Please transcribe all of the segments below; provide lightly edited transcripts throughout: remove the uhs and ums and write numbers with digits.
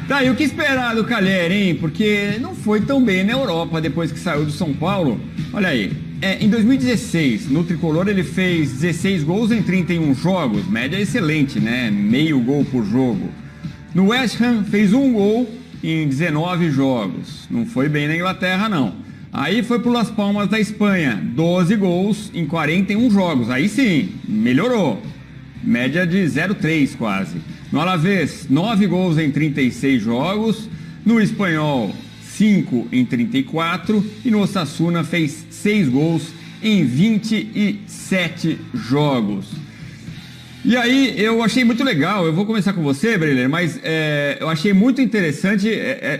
Tá, e o que esperar do Cagliari, hein? Porque não foi tão bem na Europa depois que saiu do São Paulo. Olha aí, em 2016, no Tricolor ele fez 16 gols em 31 jogos, média excelente, né? Meio gol por jogo. No West Ham fez um gol em 19 jogos. Não foi bem na Inglaterra, não. Aí foi pro Las Palmas da Espanha, 12 gols em 41 jogos. Aí sim, melhorou. Média de 0,3 quase. No Alavés, 9 gols em 36 jogos. No Espanhol, 5 em 34. E no Osasuna fez 6 gols em 27 jogos. E aí, eu achei muito legal. Eu vou começar com você, Breler, mas eu achei muito interessante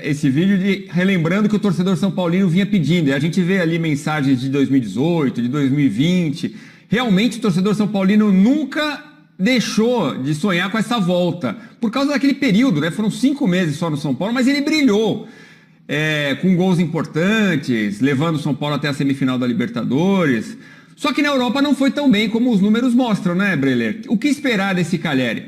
esse vídeo de relembrando que o torcedor São Paulino vinha pedindo. E a gente vê ali mensagens de 2018, de 2020. Realmente, o torcedor São Paulino nunca deixou de sonhar com essa volta, por causa daquele período, né? Foram 5 meses só no São Paulo, mas ele brilhou, com gols importantes, levando o São Paulo até a semifinal da Libertadores. Só que na Europa não foi tão bem como os números mostram, né, Breler? O que esperar desse Cagliari?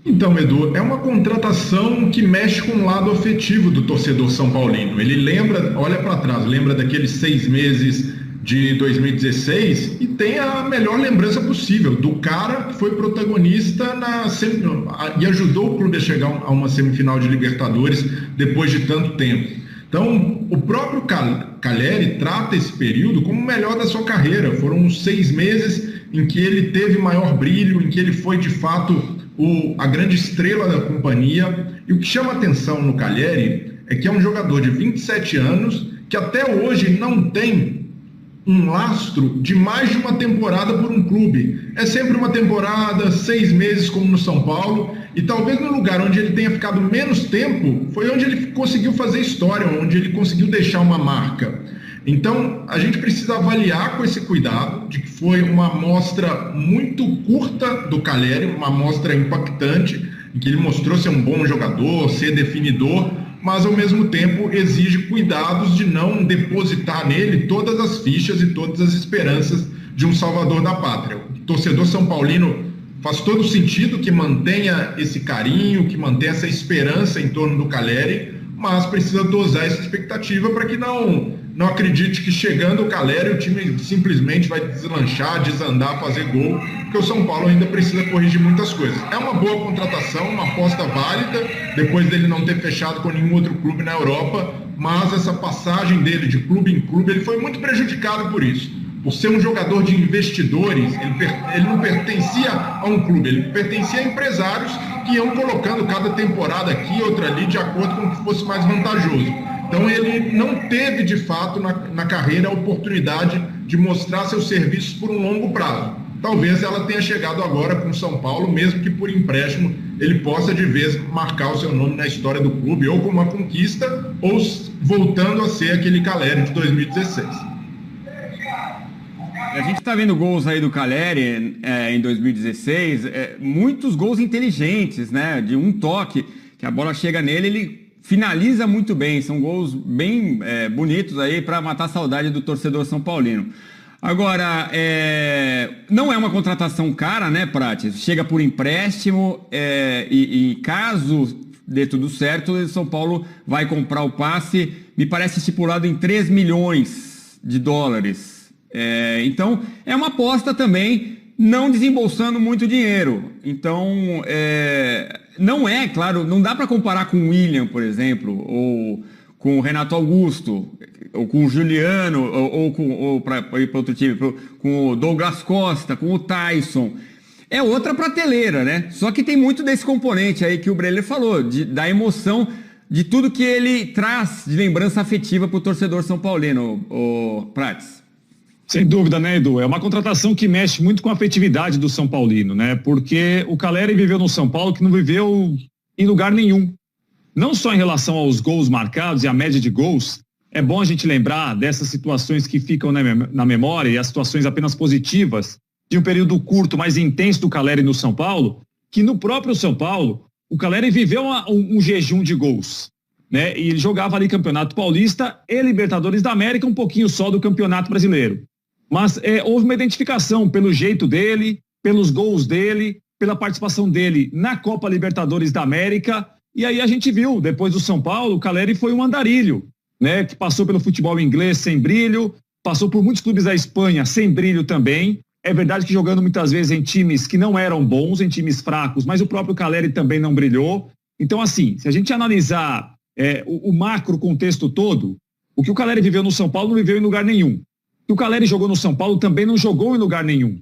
Então, Edu, é uma contratação que mexe com o lado afetivo do torcedor são paulino. Ele lembra, olha para trás, lembra daqueles 6 meses de 2016 e tem a melhor lembrança possível do cara que foi protagonista e ajudou o clube a chegar a uma semifinal de Libertadores depois de tanto tempo. Então, o próprio Cagliari trata esse período como o melhor da sua carreira. Foram uns 6 meses em que ele teve maior brilho, em que ele foi de fato a grande estrela da companhia. E o que chama atenção no Cagliari é que é um jogador de 27 anos que até hoje não tem um lastro de mais de uma temporada por um clube. É sempre uma temporada, 6 meses como no São Paulo, e talvez no lugar onde ele tenha ficado menos tempo foi onde ele conseguiu fazer história, onde ele conseguiu deixar uma marca. Então a gente precisa avaliar com esse cuidado de que foi uma amostra muito curta do Cagliari, uma amostra impactante, em que ele mostrou ser um bom jogador, ser definidor, mas ao mesmo tempo exige cuidados de não depositar nele todas as fichas e todas as esperanças de um salvador da pátria. O torcedor são paulino faz todo sentido que mantenha esse carinho, que mantenha essa esperança em torno do Cagliari, mas precisa dosar essa expectativa para que não acredite que chegando o Cagliari o time simplesmente vai deslanchar, desandar, fazer gol, porque o São Paulo ainda precisa corrigir muitas coisas. É uma boa contratação, uma aposta válida, depois dele não ter fechado com nenhum outro clube na Europa, mas essa passagem dele de clube em clube, ele foi muito prejudicado por isso. Por ser um jogador de investidores, ele não pertencia a um clube, ele pertencia a empresários que iam colocando cada temporada aqui, outra ali, de acordo com o que fosse mais vantajoso. Então ele não teve, de fato, na carreira a oportunidade de mostrar seus serviços por um longo prazo. Talvez ela tenha chegado agora com o São Paulo, mesmo que por empréstimo ele possa de vez marcar o seu nome na história do clube, ou como uma conquista, ou voltando a ser aquele Cagliari de 2016. A gente está vendo gols aí do Cagliari em 2016, muitos gols inteligentes, né? De um toque, que a bola chega nele, ele finaliza muito bem. São gols bem bonitos aí para matar a saudade do torcedor são paulino. Agora, não é uma contratação cara, né, Prates? Chega por empréstimo e caso dê tudo certo, o São Paulo vai comprar o passe, me parece estipulado em 3 milhões de dólares. Então, é uma aposta também, não desembolsando muito dinheiro. Então, não claro, não dá para comparar com o William, por exemplo, ou com o Renato Augusto, ou com o Juliano, ou para ir para outro time, com o Douglas Costa, com o Tyson. É outra prateleira, né? Só que tem muito desse componente aí que o Breler falou, da emoção, de tudo que ele traz de lembrança afetiva para o torcedor são paulino, o Prates. Sem dúvida, né, Edu? É uma contratação que mexe muito com a afetividade do São Paulino, né? Porque o Cagliari viveu no São Paulo que não viveu em lugar nenhum. Não só em relação aos gols marcados e a média de gols, é bom a gente lembrar dessas situações que ficam na memória e as situações apenas positivas de um período curto, mais intenso do Cagliari no São Paulo, que no próprio São Paulo, o Cagliari viveu um jejum de gols, né? E ele jogava ali Campeonato Paulista e Libertadores da América, um pouquinho só do Campeonato Brasileiro. Mas houve uma identificação pelo jeito dele, pelos gols dele, pela participação dele na Copa Libertadores da América E aí a gente viu, depois do São Paulo, o Calleri foi um andarilho, né? Que passou pelo futebol inglês sem brilho, passou por muitos clubes da Espanha sem brilho também. É verdade que jogando muitas vezes em times que não eram bons, em times fracos, mas o próprio Calleri também não brilhou. Então, assim, se a gente analisar o macro contexto todo, o que o Calleri viveu no São Paulo não viveu em lugar nenhum. O que o Calleri jogou no São Paulo também não jogou em lugar nenhum.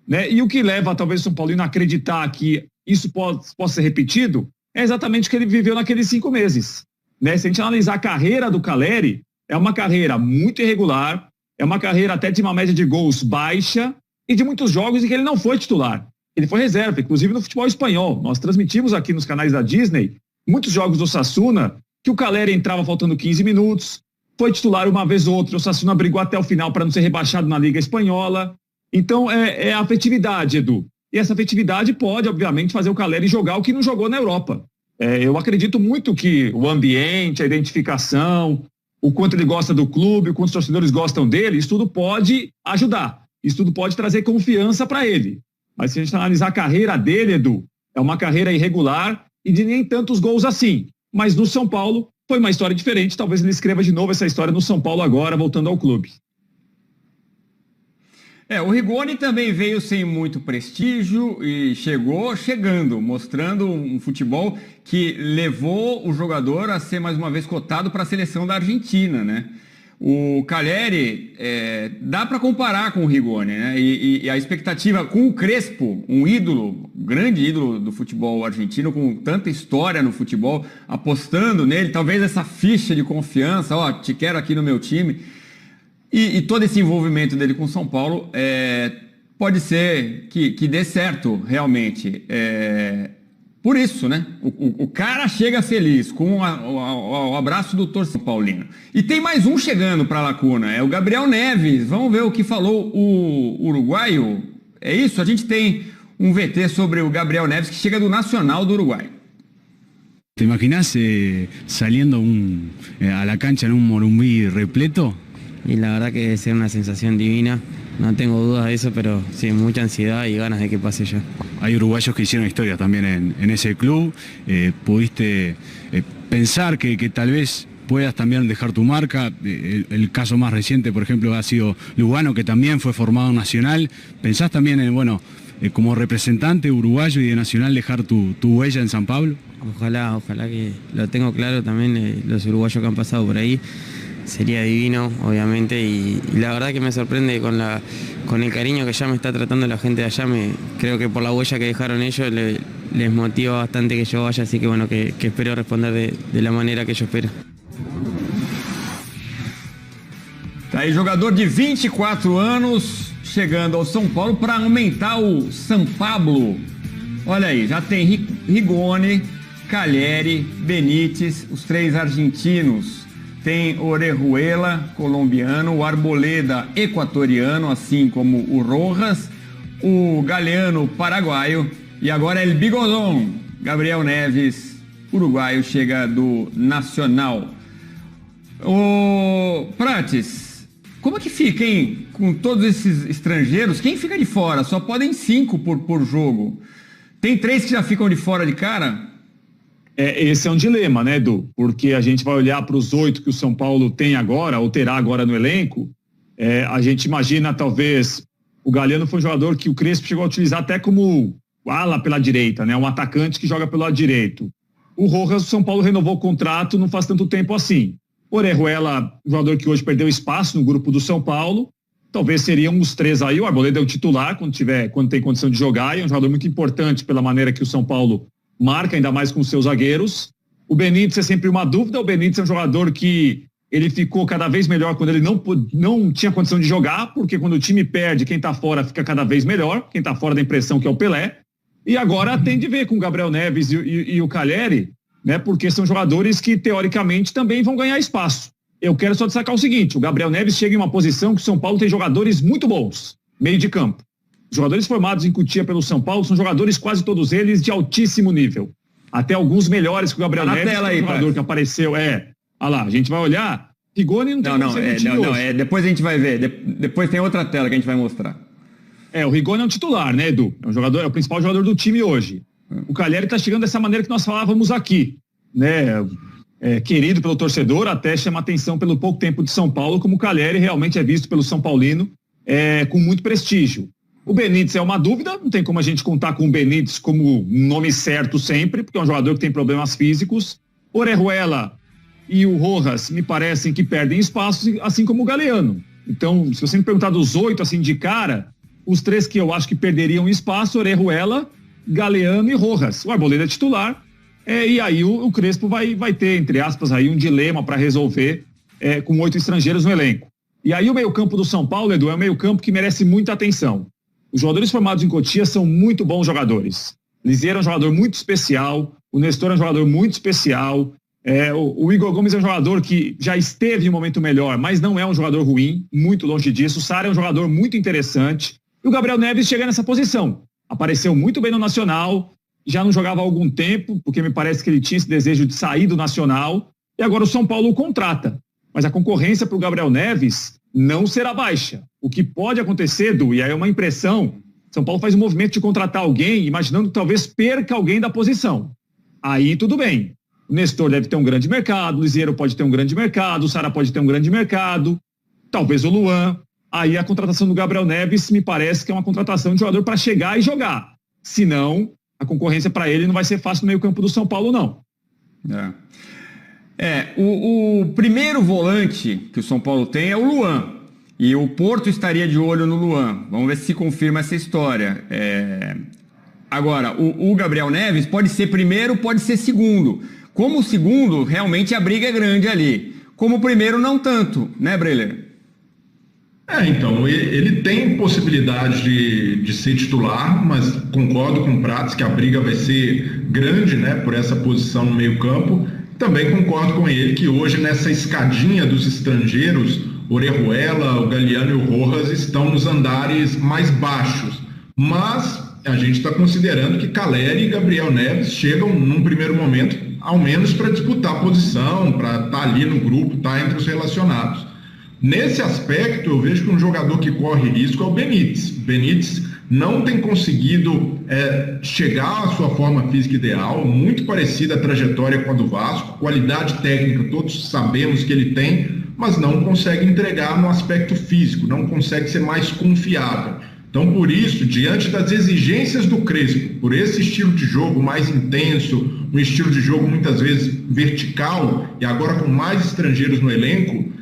Né? E o que leva talvez o São Paulino a acreditar que isso possa ser repetido é exatamente o que ele viveu naqueles 5 meses. Né? Se a gente analisar a carreira do Calleri, é uma carreira muito irregular, é uma carreira até de uma média de gols baixa e de muitos jogos em que ele não foi titular. Ele foi reserva, inclusive no futebol espanhol. Nós transmitimos aqui nos canais da Disney muitos jogos do Osasuna que o Calleri entrava faltando 15 minutos, foi titular uma vez ou outra, o Osasuna brigou até o final para não ser rebaixado na Liga Espanhola. Então é a afetividade, Edu. E essa afetividade pode, obviamente, fazer o Calleri jogar o que não jogou na Europa. Eu acredito muito que o ambiente, a identificação, o quanto ele gosta do clube, o quanto os torcedores gostam dele, isso tudo pode ajudar. Isso tudo pode trazer confiança para ele. Mas se a gente analisar a carreira dele, Edu, é uma carreira irregular e de nem tantos gols assim. Mas no São Paulo foi uma história diferente. Talvez ele escreva de novo essa história no São Paulo agora, voltando ao clube. O Rigoni também veio sem muito prestígio e chegou chegando, mostrando um futebol que levou o jogador a ser mais uma vez cotado para a seleção da Argentina, né? O Calleri, dá para comparar com o Rigoni, né? E a expectativa com o Crespo, um ídolo, grande ídolo do futebol argentino, com tanta história no futebol, apostando nele, talvez essa ficha de confiança, te quero aqui no meu time. E todo esse envolvimento dele com o São Paulo pode ser que dê certo realmente. Por isso, né? O cara chega feliz com o abraço do torcedor paulino. E tem mais um chegando para a Lacuna, é o Gabriel Neves. Vamos ver o que falou o uruguaio. É isso? A gente tem um VT sobre o Gabriel Neves que chega do Nacional do Uruguai. ¿Te imaginas saliendo a la cancha en un Morumbi repleto? Y la verdad que debe ser una sensación divina, no tengo dudas de eso, pero sí, mucha ansiedad y ganas de que pase ya. Hay uruguayos que hicieron historia también en ese club, pudiste pensar que tal vez puedas también dejar tu marca, el caso más reciente por ejemplo ha sido Lugano, que también fue formado en Nacional. ¿Pensás también como representante uruguayo y de Nacional dejar tu huella en San Pablo? Ojalá que lo tengo claro también, los uruguayos que han pasado por ahí. Sería divino, obviamente, y la verdad que me sorprende con el cariño que ya me está tratando la gente de allá. Creo que por la huella que dejaron ellos les motiva bastante que yo vaya, así que bueno, que espero responder de la manera que yo espero. Tá aí, jogador de 24 anos chegando ao São Paulo para aumentar o São Pablo. Olha aí, já tem Rigoni, Calleri, Benítez, os 3 argentinos. Tem Orejuela, colombiano, o Arboleda, equatoriano, assim como o Rojas, o Galeano, paraguaio, e agora El Bigodón, Gabriel Neves, uruguaio, chega do Nacional. O Prates, como é que fica, hein, com todos esses estrangeiros? Quem fica de fora? Só podem 5 por jogo. Tem 3 que já ficam de fora de cara? Esse é um dilema, né, Edu? Porque a gente vai olhar para os 8 que o São Paulo tem agora, ou terá agora no elenco. A gente imagina, talvez, o Galeano foi um jogador que o Crespo chegou a utilizar até como ala pela direita, né? Um atacante que joga pelo lado direito. O Rojas, o São Paulo renovou o contrato não faz tanto tempo assim. Orejuela, um jogador que hoje perdeu espaço no grupo do São Paulo. Talvez seriam os 3 aí. O Arboleda é o titular quando tem condição de jogar, e é um jogador muito importante pela maneira que o São Paulo marca, ainda mais com os seus zagueiros. O Benítez é sempre uma dúvida. O Benítez é um jogador que ele ficou cada vez melhor quando ele não tinha condição de jogar, porque quando o time perde, quem está fora fica cada vez melhor, quem está fora da impressão que é o Pelé. E agora tem de ver com o Gabriel Neves e o Calleri, né, porque são jogadores que teoricamente também vão ganhar espaço. Eu quero só destacar o seguinte: o Gabriel Neves chega em uma posição que o São Paulo tem jogadores muito bons, meio de campo. Os jogadores formados em Cotia pelo São Paulo são jogadores, quase todos eles, de altíssimo nível. Até alguns melhores que o Gabriel Neves, tela aí, que é um jogador que apareceu. Olha lá, a gente vai olhar. Rigoni não tem depois a gente vai ver. Depois tem outra tela que a gente vai mostrar. O Rigoni é um titular, né, Edu? É o principal jogador do time hoje. O Calleri está chegando dessa maneira que nós falávamos aqui. né, querido pelo torcedor, até chama atenção pelo pouco tempo de São Paulo, como o Calleri realmente é visto pelo São Paulino com muito prestígio. O Benítez é uma dúvida, não tem como a gente contar com o Benítez como um nome certo sempre, porque é um jogador que tem problemas físicos. Orejuela e o Rojas me parecem que perdem espaço, assim como o Galeano. Então, se você me perguntar dos 8, assim, de cara, os 3 que eu acho que perderiam espaço, Orejuela, Galeano e Rojas. O Arboleda é titular, e aí o Crespo vai ter, entre aspas, aí um dilema para resolver com 8 estrangeiros no elenco. E aí o meio-campo do São Paulo, Edu, é um meio-campo que merece muita atenção. Os jogadores formados em Cotia são muito bons jogadores. Lisieiro é um jogador muito especial, o Nestor é um jogador muito especial, o Igor Gomes é um jogador que já esteve em um momento melhor, mas não é um jogador ruim, muito longe disso. O Sara é um jogador muito interessante. E o Gabriel Neves chega nessa posição. Apareceu muito bem no Nacional, já não jogava há algum tempo, porque me parece que ele tinha esse desejo de sair do Nacional, e agora o São Paulo o contrata. Mas a concorrência para o Gabriel Neves não será baixa. O que pode acontecer, Edu, e aí é uma impressão, São Paulo faz um movimento de contratar alguém, imaginando que talvez perca alguém da posição. Aí tudo bem. O Nestor deve ter um grande mercado, o Lisieiro pode ter um grande mercado, o Sara pode ter um grande mercado, talvez o Luan. Aí a contratação do Gabriel Neves me parece que é uma contratação de jogador para chegar e jogar. Senão, a concorrência para ele não vai ser fácil no meio-campo do São Paulo, não. O primeiro volante que o São Paulo tem é o Luan. E o Porto estaria de olho no Luan. Vamos ver se confirma essa história. Agora, o Gabriel Neves pode ser primeiro, pode ser segundo. Como o segundo, realmente a briga é grande ali. Como o primeiro, não tanto, né, Breler? Então, ele tem possibilidade de ser titular, mas concordo com o Prates que a briga vai ser grande, né, por essa posição no meio-campo. Também concordo com ele que hoje, nessa escadinha dos estrangeiros, Orejuela, o Galeano e o Rojas estão nos andares mais baixos. Mas a gente está considerando que Calleri e Gabriel Neves chegam, num primeiro momento, ao menos para disputar a posição, para estar ali no grupo, estar entre os relacionados. Nesse aspecto, eu vejo que um jogador que corre risco é o Benítez. Benítez não tem conseguido chegar à sua forma física ideal, muito parecida a trajetória com a do Vasco, qualidade técnica, todos sabemos que ele tem, mas não consegue entregar no aspecto físico, não consegue ser mais confiável. Então, por isso, diante das exigências do Crespo, por esse estilo de jogo mais intenso, um estilo de jogo muitas vezes vertical, e agora com mais estrangeiros no elenco,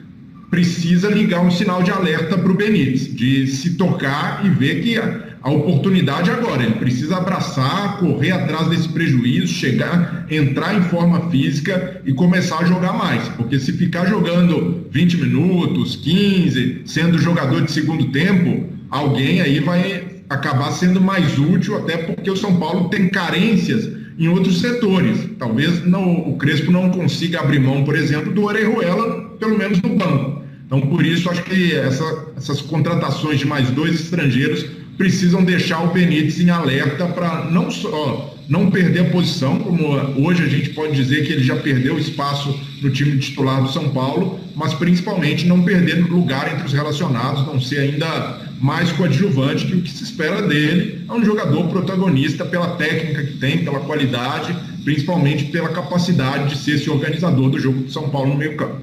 precisa ligar um sinal de alerta para o Benítez, de se tocar e ver que a oportunidade agora, ele precisa abraçar, correr atrás desse prejuízo, chegar, entrar em forma física e começar a jogar mais, porque se ficar jogando 20 minutos, 15, sendo jogador de segundo tempo, alguém aí vai acabar sendo mais útil, até porque o São Paulo tem carências em outros setores. Talvez o Crespo não consiga abrir mão, por exemplo, do Orejuela, pelo menos no banco. Então, por isso, acho que essas contratações de mais 2 estrangeiros precisam deixar o Benítez em alerta para não só não perder a posição, como hoje a gente pode dizer que ele já perdeu espaço no time titular do São Paulo, mas principalmente não perder lugar entre os relacionados, não ser ainda mais coadjuvante, que o que se espera dele é um jogador protagonista pela técnica que tem, pela qualidade, principalmente pela capacidade de ser esse organizador do jogo do São Paulo no meio-campo.